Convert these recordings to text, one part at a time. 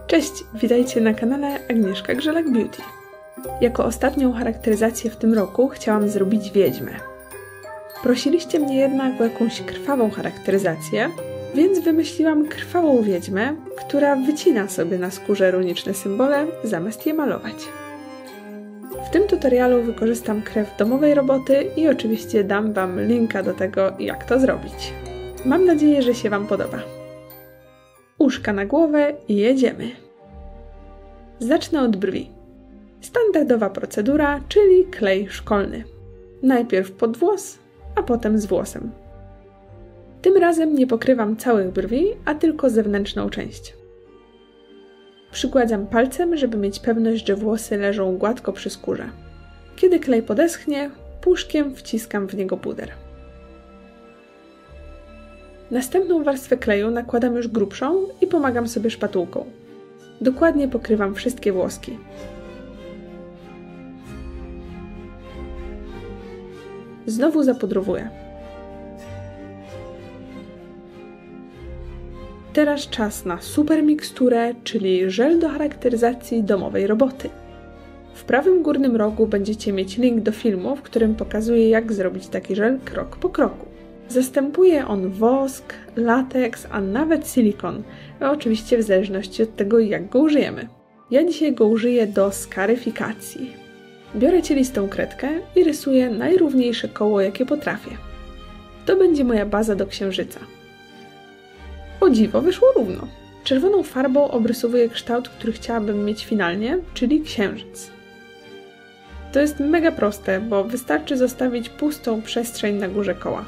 Cześć, witajcie na kanale Agnieszka Grzelak Beauty. Jako ostatnią charakteryzację w tym roku chciałam zrobić wiedźmę. Prosiliście mnie jednak o jakąś krwawą charakteryzację, więc wymyśliłam krwawą wiedźmę, która wycina sobie na skórze runiczne symbole, zamiast je malować. W tym tutorialu wykorzystam krew domowej roboty i oczywiście dam Wam linka do tego, jak to zrobić. Mam nadzieję, że się Wam podoba. Uszka na głowę i jedziemy. Zacznę od brwi. Standardowa procedura, czyli klej szkolny. Najpierw pod włos, a potem z włosem. Tym razem nie pokrywam całych brwi, a tylko zewnętrzną część. Przygładzam palcem, żeby mieć pewność, że włosy leżą gładko przy skórze. Kiedy klej podeschnie, puszkiem wciskam w niego puder. Następną warstwę kleju nakładam już grubszą i pomagam sobie szpatułką. Dokładnie pokrywam wszystkie włoski. Znowu zapudrowuję. Teraz czas na super miksturę, czyli żel do charakteryzacji domowej roboty. W prawym górnym rogu będziecie mieć link do filmu, w którym pokazuję, jak zrobić taki żel krok po kroku. Zastępuje on wosk, lateks, a nawet silikon, oczywiście w zależności od tego, jak go użyjemy. Ja dzisiaj go użyję do skaryfikacji. Biorę cielistą kredkę i rysuję najrówniejsze koło, jakie potrafię. To będzie moja baza do księżyca. O dziwo, wyszło równo. Czerwoną farbą obrysowuję kształt, który chciałabym mieć finalnie, czyli księżyc. To jest mega proste, bo wystarczy zostawić pustą przestrzeń na górze koła.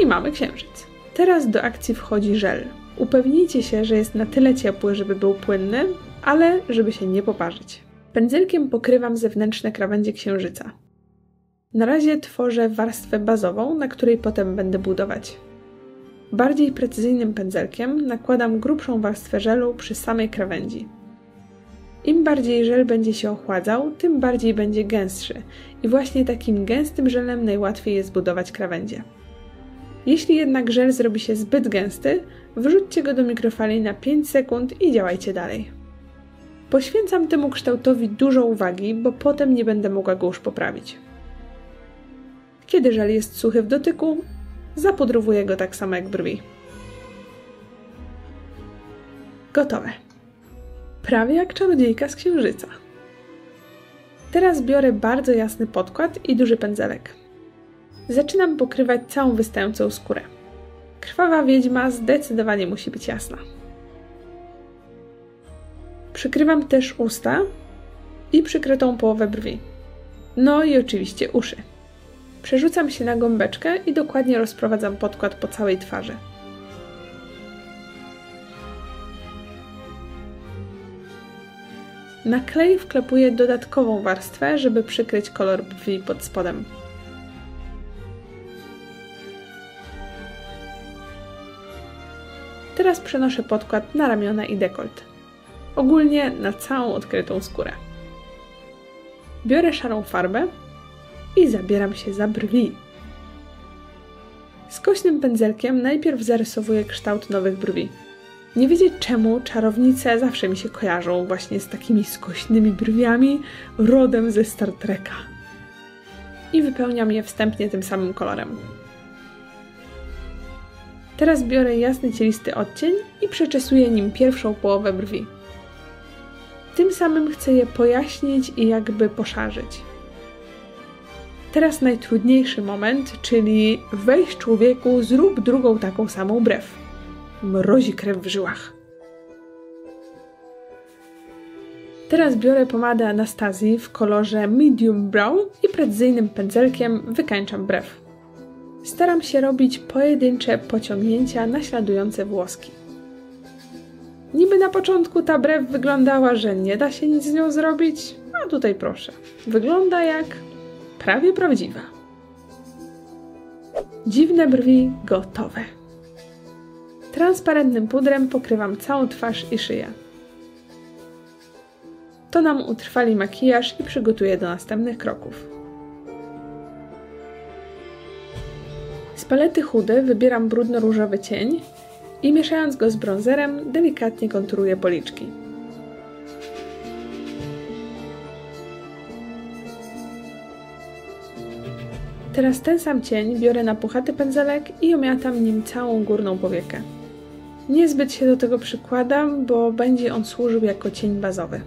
I mamy księżyc. Teraz do akcji wchodzi żel. Upewnijcie się, że jest na tyle ciepły, żeby był płynny, ale żeby się nie poparzyć. Pędzelkiem pokrywam zewnętrzne krawędzie księżyca. Na razie tworzę warstwę bazową, na której potem będę budować. Bardziej precyzyjnym pędzelkiem nakładam grubszą warstwę żelu przy samej krawędzi. Im bardziej żel będzie się ochładzał, tym bardziej będzie gęstszy i właśnie takim gęstym żelem najłatwiej jest budować krawędzie. Jeśli jednak żel zrobi się zbyt gęsty, wrzućcie go do mikrofali na 5 sekund i działajcie dalej. Poświęcam temu kształtowi dużo uwagi, bo potem nie będę mogła go już poprawić. Kiedy żel jest suchy w dotyku, zapudrowuję go tak samo jak brwi. Gotowe. Prawie jak czarodziejka z księżyca. Teraz biorę bardzo jasny podkład i duży pędzelek. Zaczynam pokrywać całą wystającą skórę. Krwawa wiedźma zdecydowanie musi być jasna. Przykrywam też usta i przykrytą połowę brwi. No i oczywiście uszy. Przerzucam się na gąbeczkę i dokładnie rozprowadzam podkład po całej twarzy. Na klej wklepuję dodatkową warstwę, żeby przykryć kolor brwi pod spodem. Teraz przenoszę podkład na ramiona i dekolt. Ogólnie na całą odkrytą skórę. Biorę szarą farbę i zabieram się za brwi. Skośnym pędzelkiem najpierw zarysowuję kształt nowych brwi. Nie wiedzieć czemu czarownice zawsze mi się kojarzą właśnie z takimi skośnymi brwiami rodem ze Star Treka. I wypełniam je wstępnie tym samym kolorem. Teraz biorę jasny cielisty odcień i przeczesuję nim pierwszą połowę brwi. Tym samym chcę je pojaśnić i jakby poszarzyć. Teraz najtrudniejszy moment, czyli weź człowieku, zrób drugą taką samą brew. Mrozi krew w żyłach. Teraz biorę pomadę Anastazji w kolorze medium brown i precyzyjnym pędzelkiem wykańczam brew. Staram się robić pojedyncze pociągnięcia naśladujące włoski. Niby na początku ta brew wyglądała, że nie da się nic z nią zrobić, a tutaj proszę, wygląda jak prawie prawdziwa. Dziwne brwi gotowe. Transparentnym pudrem pokrywam całą twarz i szyję. To nam utrwali makijaż i przygotuje do następnych kroków. palety chudy wybieram brudno-różowy cień i mieszając go z bronzerem delikatnie konturuję policzki. Teraz ten sam cień biorę na puchaty pędzelek i omiatam nim całą górną powiekę. Niezbyt się do tego przykładam, bo będzie on służył jako cień bazowy.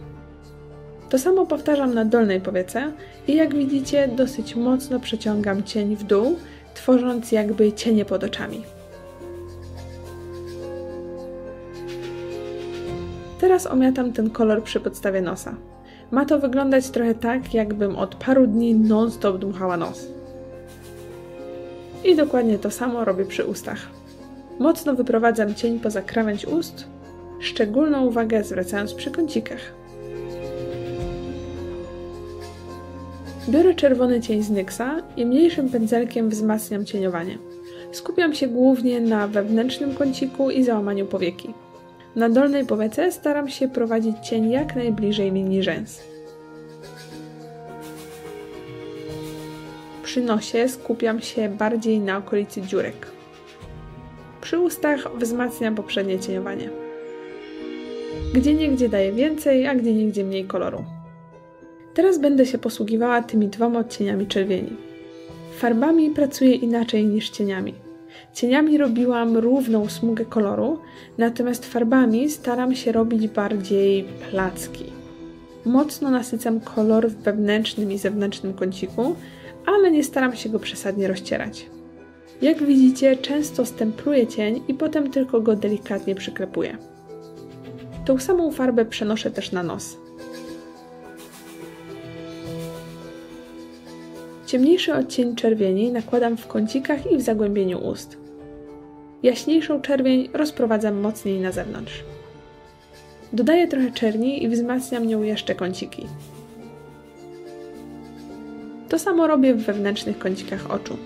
To samo powtarzam na dolnej powiece i jak widzicie dosyć mocno przeciągam cień w dół, tworząc jakby cienie pod oczami. Teraz omiatam ten kolor przy podstawie nosa. Ma to wyglądać trochę tak, jakbym od paru dni non-stop dmuchała nos. I dokładnie to samo robię przy ustach. Mocno wyprowadzam cień poza krawędź ust, szczególną uwagę zwracając przy kącikach. Biorę czerwony cień z NYX-a i mniejszym pędzelkiem wzmacniam cieniowanie. Skupiam się głównie na wewnętrznym kąciku i załamaniu powieki. Na dolnej powiece staram się prowadzić cień jak najbliżej linii rzęs. Przy nosie skupiam się bardziej na okolicy dziurek. Przy ustach wzmacniam poprzednie cieniowanie. Gdzieniegdzie daję więcej, a gdzieniegdzie mniej koloru. Teraz będę się posługiwała tymi dwoma odcieniami czerwieni. Farbami pracuję inaczej niż cieniami. Cieniami robiłam równą smugę koloru, natomiast farbami staram się robić bardziej placki. Mocno nasycam kolor w wewnętrznym i zewnętrznym kąciku, ale nie staram się go przesadnie rozcierać. Jak widzicie, często stempluję cień i potem tylko go delikatnie przyklepuję. Tą samą farbę przenoszę też na nos. Ciemniejszy odcień czerwieni nakładam w kącikach i w zagłębieniu ust. Jaśniejszą czerwień rozprowadzam mocniej na zewnątrz. Dodaję trochę czerni i wzmacniam nią jeszcze kąciki. To samo robię w wewnętrznych kącikach oczu.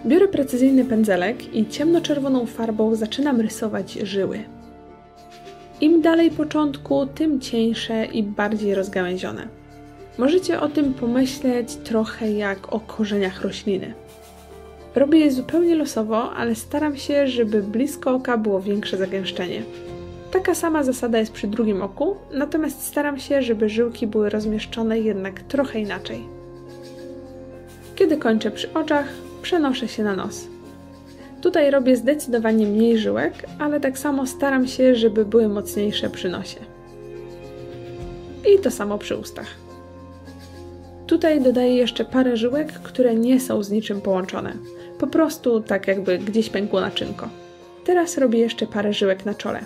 Biorę precyzyjny pędzelek i ciemnoczerwoną farbą zaczynam rysować żyły. Im dalej początku, tym cieńsze i bardziej rozgałęzione. Możecie o tym pomyśleć trochę jak o korzeniach rośliny. Robię je zupełnie losowo, ale staram się, żeby blisko oka było większe zagęszczenie. Taka sama zasada jest przy drugim oku, natomiast staram się, żeby żyłki były rozmieszczone jednak trochę inaczej. Kiedy kończę przy oczach, przenoszę się na nos. Tutaj robię zdecydowanie mniej żyłek, ale tak samo staram się, żeby były mocniejsze przy nosie. I to samo przy ustach. Tutaj dodaję jeszcze parę żyłek, które nie są z niczym połączone. Po prostu tak jakby gdzieś pękło naczynko. Teraz robię jeszcze parę żyłek na czole.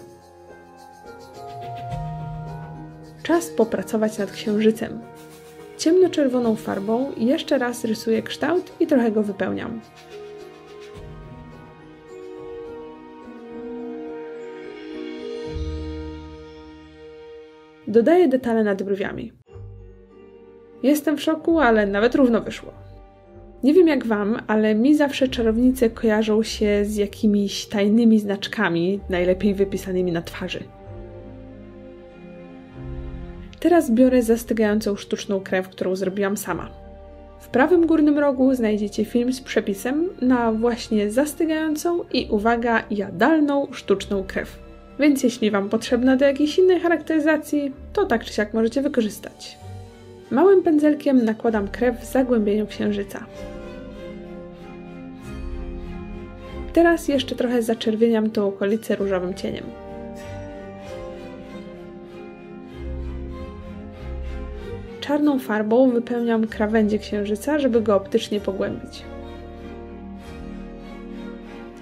Czas popracować nad księżycem. Ciemnoczerwoną farbą jeszcze raz rysuję kształt i trochę go wypełniam. Dodaję detale nad brwiami. Jestem w szoku, ale nawet równo wyszło. Nie wiem jak wam, ale mi zawsze czarownice kojarzą się z jakimiś tajnymi znaczkami, najlepiej wypisanymi na twarzy. Teraz biorę zastygającą sztuczną krew, którą zrobiłam sama. W prawym górnym rogu znajdziecie film z przepisem na właśnie zastygającą i uwaga, jadalną sztuczną krew. Więc jeśli wam potrzebna do jakiejś innej charakteryzacji, to tak czy siak możecie wykorzystać. Małym pędzelkiem nakładam krew w zagłębieniu księżyca. Teraz jeszcze trochę zaczerwieniam tą okolicę różowym cieniem. Czarną farbą wypełniam krawędzie księżyca, żeby go optycznie pogłębić.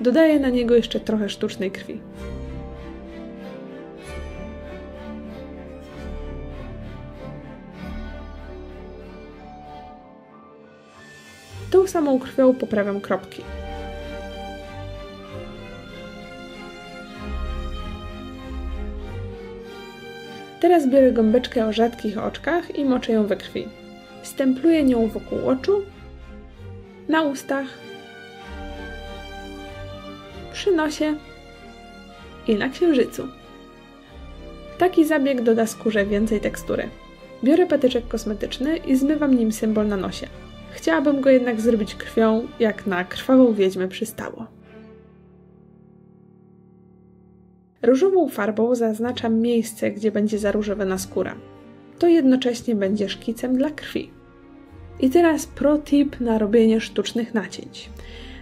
Dodaję na niego jeszcze trochę sztucznej krwi. Tą samą krwią poprawiam kropki. Teraz biorę gąbeczkę o rzadkich oczkach i moczę ją we krwi. Stempluję nią wokół oczu, na ustach, przy nosie i na księżycu. Taki zabieg doda skórze więcej tekstury. Biorę patyczek kosmetyczny i zmywam nim symbol na nosie. Chciałabym go jednak zrobić krwią, jak na krwawą wiedźmę przystało. Różową farbą zaznaczam miejsce, gdzie będzie zaróżowana skóra. To jednocześnie będzie szkicem dla krwi. I teraz pro tip na robienie sztucznych nacięć.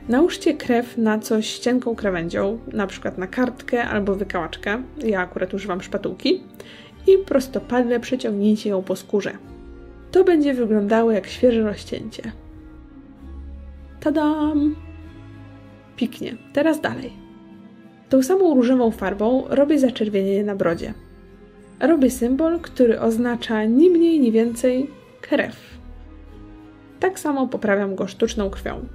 Nałóżcie krew na coś z cienką krawędzią, np. na kartkę albo wykałaczkę, ja akurat używam szpatułki, i prostopadle przeciągnijcie ją po skórze. To będzie wyglądało jak świeże rozcięcie. Tadam! Piknie. Teraz dalej. Tą samą różową farbą robię zaczerwienienie na brodzie. Robię symbol, który oznacza ni mniej, ni więcej krew. Tak samo poprawiam go sztuczną krwią.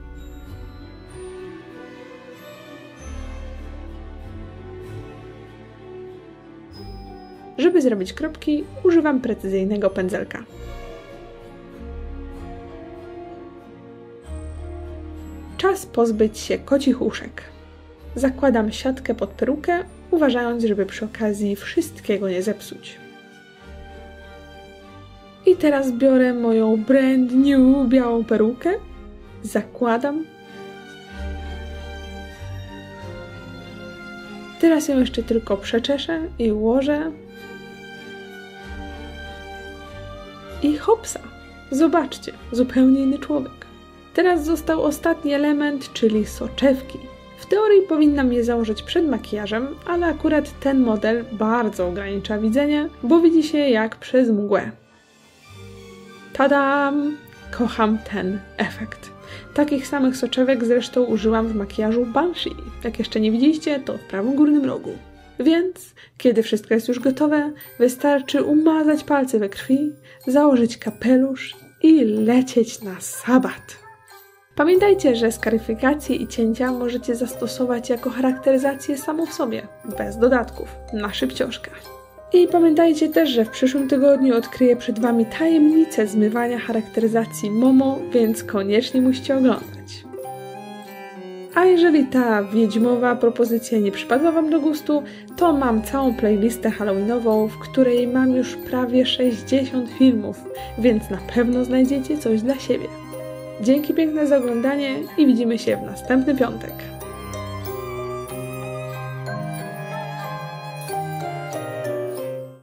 Żeby zrobić kropki, używam precyzyjnego pędzelka. Czas pozbyć się kocich uszek. Zakładam siatkę pod perukę, uważając, żeby przy okazji wszystkiego nie zepsuć. I teraz biorę moją brand new białą perukę, zakładam. Teraz ją jeszcze tylko przeczeszę i ułożę. I hopsa! Zobaczcie, zupełnie inny człowiek. Teraz został ostatni element, czyli soczewki. W teorii powinnam je założyć przed makijażem, ale akurat ten model bardzo ogranicza widzenie, bo widzi się jak przez mgłę. Tadam! Kocham ten efekt. Takich samych soczewek zresztą użyłam w makijażu Banshee. Jak jeszcze nie widzieliście, to w prawym górnym rogu. Więc, kiedy wszystko jest już gotowe, wystarczy umazać palce we krwi, założyć kapelusz i lecieć na sabat. Pamiętajcie, że skaryfikacje i cięcia możecie zastosować jako charakteryzację samą w sobie, bez dodatków, na szybciążkę. I pamiętajcie też, że w przyszłym tygodniu odkryję przed Wami tajemnicę zmywania charakteryzacji Momo, więc koniecznie musicie oglądać. A jeżeli ta wiedźmowa propozycja nie przypadła Wam do gustu, to mam całą playlistę halloweenową, w której mam już prawie 60 filmów, więc na pewno znajdziecie coś dla siebie. Dzięki piękne za oglądanie i widzimy się w następny piątek.